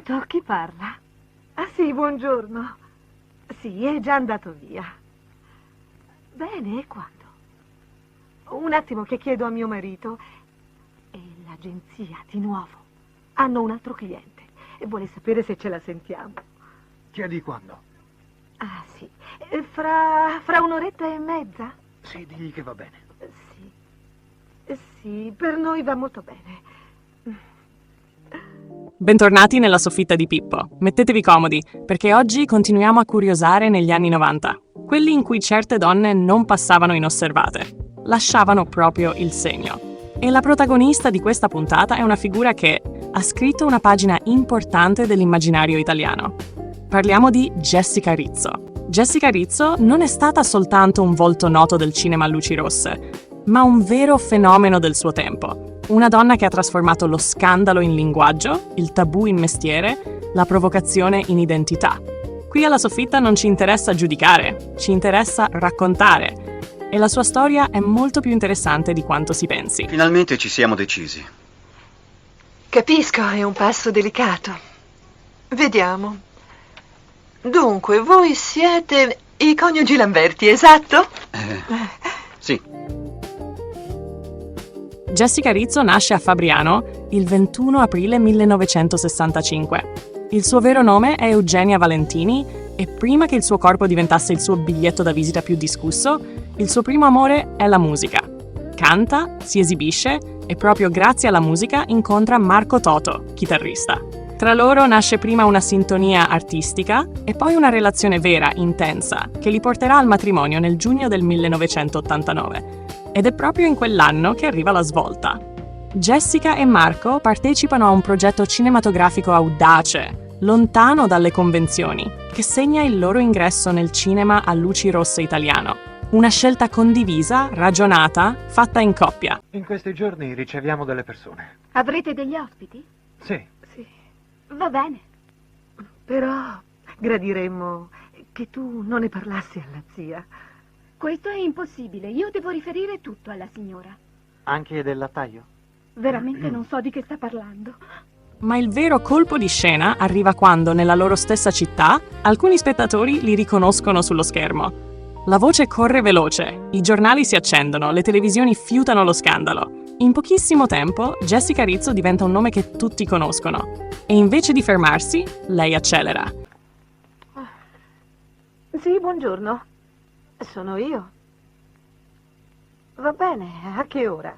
Pronto? Chi parla? Ah sì, buongiorno. Sì, è già andato via. Bene, e quando? Un attimo che chiedo a mio marito. E l'agenzia, di nuovo. Hanno un altro cliente e vuole sapere se ce la sentiamo. Chiedi quando? Ah sì, fra un'oretta e mezza? Sì, digli che va bene. Sì, per noi va molto bene. Bentornati nella soffitta di Pippo. Mettetevi comodi, perché oggi continuiamo a curiosare negli anni 90, quelli in cui certe donne non passavano inosservate, lasciavano proprio il segno. E la protagonista di questa puntata è una figura che ha scritto una pagina importante dell'immaginario italiano. Parliamo di Jessica Rizzo. Jessica Rizzo non è stata soltanto un volto noto del cinema a luci rosse, ma un vero fenomeno del suo tempo. Una donna che ha trasformato lo scandalo in linguaggio, il tabù in mestiere, la provocazione in identità. Qui alla Soffitta non ci interessa giudicare, ci interessa raccontare. E la sua storia è molto più interessante di quanto si pensi. Finalmente ci siamo decisi. Capisco, è un passo delicato. Vediamo. Dunque, voi siete i coniugi Lamberti, esatto? Sì. Jessica Rizzo nasce a Fabriano il 21 aprile 1965. Il suo vero nome è Eugenia Valentini e prima che il suo corpo diventasse il suo biglietto da visita più discusso, il suo primo amore è la musica. Canta, si esibisce e proprio grazie alla musica incontra Marco Toto, chitarrista. Tra loro nasce prima una sintonia artistica e poi una relazione vera, intensa, che li porterà al matrimonio nel giugno del 1989. Ed è proprio in quell'anno che arriva la svolta. Jessica e Marco partecipano a un progetto cinematografico audace, lontano dalle convenzioni, che segna il loro ingresso nel cinema a luci rosse italiano. Una scelta condivisa, ragionata, fatta in coppia. In questi giorni riceviamo delle persone. Avrete degli ospiti? Sì. Sì. Va bene. Però gradiremmo che tu non ne parlassi alla zia. Questo è impossibile. Io devo riferire tutto alla signora. Anche del lattaio? Veramente non so di che sta parlando. Ma il vero colpo di scena arriva quando, nella loro stessa città, alcuni spettatori li riconoscono sullo schermo. La voce corre veloce, i giornali si accendono, le televisioni fiutano lo scandalo. In pochissimo tempo, Jessica Rizzo diventa un nome che tutti conoscono. E invece di fermarsi, lei accelera. Sì, buongiorno. Sono io. Va bene, a che ora?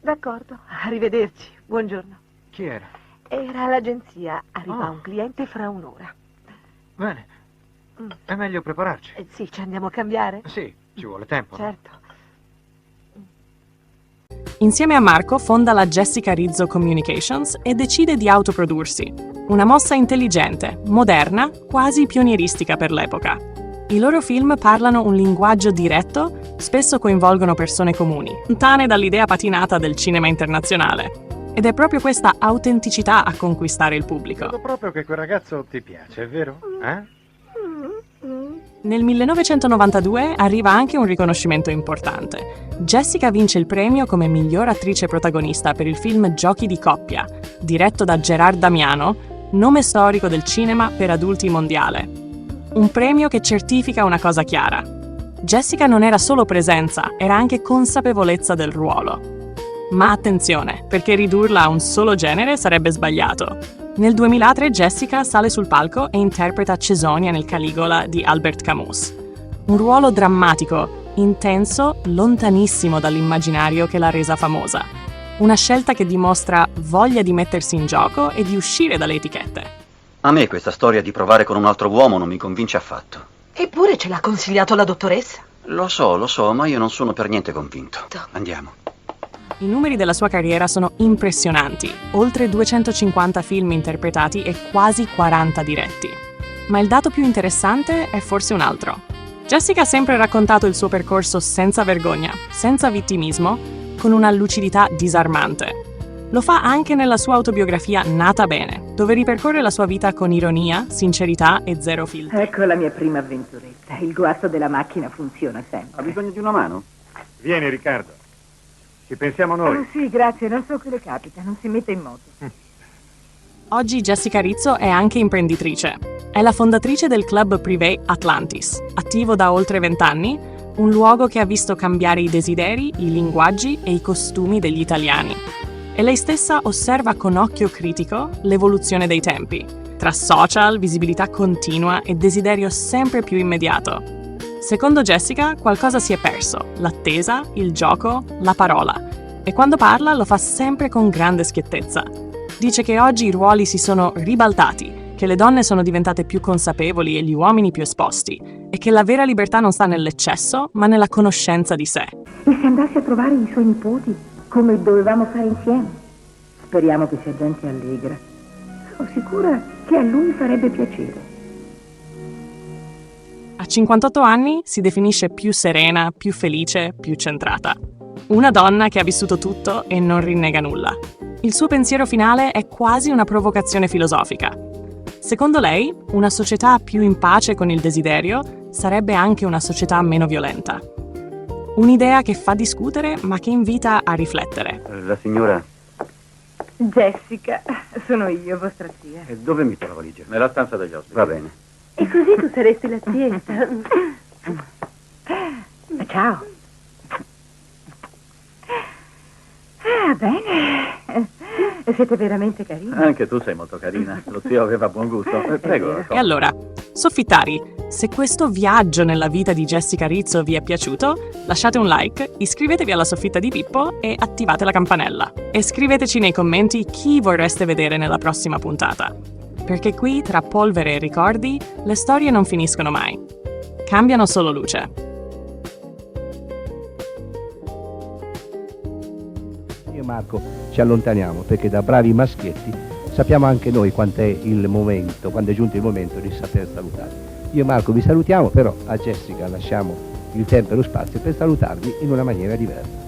D'accordo, arrivederci, buongiorno. Chi era? Era l'agenzia, arriva Oh. un cliente fra un'ora. Bene. È meglio prepararci. Sì, ci andiamo a cambiare? Sì, ci vuole tempo. Certo. Insieme a Marco fonda la Jessica Rizzo Communications e decide di autoprodursi. Una mossa intelligente, moderna, quasi pionieristica per l'epoca. I loro film parlano un linguaggio diretto, spesso coinvolgono persone comuni, lontane dall'idea patinata del cinema internazionale. Ed è proprio questa autenticità a conquistare il pubblico. Vedo proprio che quel ragazzo ti piace, è vero? Nel 1992 arriva anche un riconoscimento importante. Jessica vince il premio come miglior attrice protagonista per il film Giochi di coppia, diretto da Gerard Damiano, nome storico del cinema per adulti mondiale. Un premio che certifica una cosa chiara. Jessica non era solo presenza, era anche consapevolezza del ruolo. Ma attenzione, perché ridurla a un solo genere sarebbe sbagliato. Nel 2003 Jessica sale sul palco e interpreta Cesonia nel Caligola di Albert Camus. Un ruolo drammatico, intenso, lontanissimo dall'immaginario che l'ha resa famosa. Una scelta che dimostra voglia di mettersi in gioco e di uscire dalle etichette. A me questa storia di provare con un altro uomo non mi convince affatto. Eppure ce l'ha consigliato la dottoressa. Lo so, ma io non sono per niente convinto. Andiamo. I numeri della sua carriera sono impressionanti, oltre 250 film interpretati e quasi 40 diretti. Ma il dato più interessante è forse un altro. Jessica ha sempre raccontato il suo percorso senza vergogna, senza vittimismo, con una lucidità disarmante. Lo fa anche nella sua autobiografia Nata Bene, dove ripercorre la sua vita con ironia, sincerità e zero filtri. Ecco la mia prima avventuretta. Il guasto della macchina funziona sempre. Ha bisogno di una mano? Vieni, Riccardo. Ci pensiamo noi. Sì, grazie, non so che le capita, non si mette in moto. Oggi Jessica Rizzo è anche imprenditrice. È la fondatrice del club privé Atlantis, attivo da oltre 20 anni, un luogo che ha visto cambiare i desideri, i linguaggi e i costumi degli italiani. E lei stessa osserva con occhio critico l'evoluzione dei tempi, tra social, visibilità continua e desiderio sempre più immediato. Secondo Jessica, qualcosa si è perso: l'attesa, il gioco, la parola. E quando parla lo fa sempre con grande schiettezza. Dice che oggi i ruoli si sono ribaltati, che le donne sono diventate più consapevoli e gli uomini più esposti, e che la vera libertà non sta nell'eccesso, ma nella conoscenza di sé. E se andassi a trovare i suoi nipoti, come dovevamo fare insieme? Speriamo che sia gente allegra. Sono sicura che a lui farebbe piacere. A 58 anni si definisce più serena, più felice, più centrata. Una donna che ha vissuto tutto e non rinnega nulla. Il suo pensiero finale è quasi una provocazione filosofica. Secondo lei, una società più in pace con il desiderio sarebbe anche una società meno violenta. Un'idea che fa discutere, ma che invita a riflettere. La signora... Jessica, sono io, vostra zia. E dove mi trova Ligia? Nella stanza degli ospiti. Va bene. E così tu saresti la zietta. Ciao. Ah, bene. Siete veramente carini. Anche tu sei molto carina. Lo zio aveva buon gusto. Prego. E allora, soffittari, se questo viaggio nella vita di Jessica Rizzo vi è piaciuto, lasciate un like, iscrivetevi alla soffitta di Pippo e attivate la campanella. E scriveteci nei commenti chi vorreste vedere nella prossima puntata. Perché qui, tra polvere e ricordi, le storie non finiscono mai. Cambiano solo luce. Io e Marco ci allontaniamo perché da bravi maschietti sappiamo anche noi quando è giunto il momento di saper salutare. Io e Marco vi salutiamo, però a Jessica lasciamo il tempo e lo spazio per salutarvi in una maniera diversa.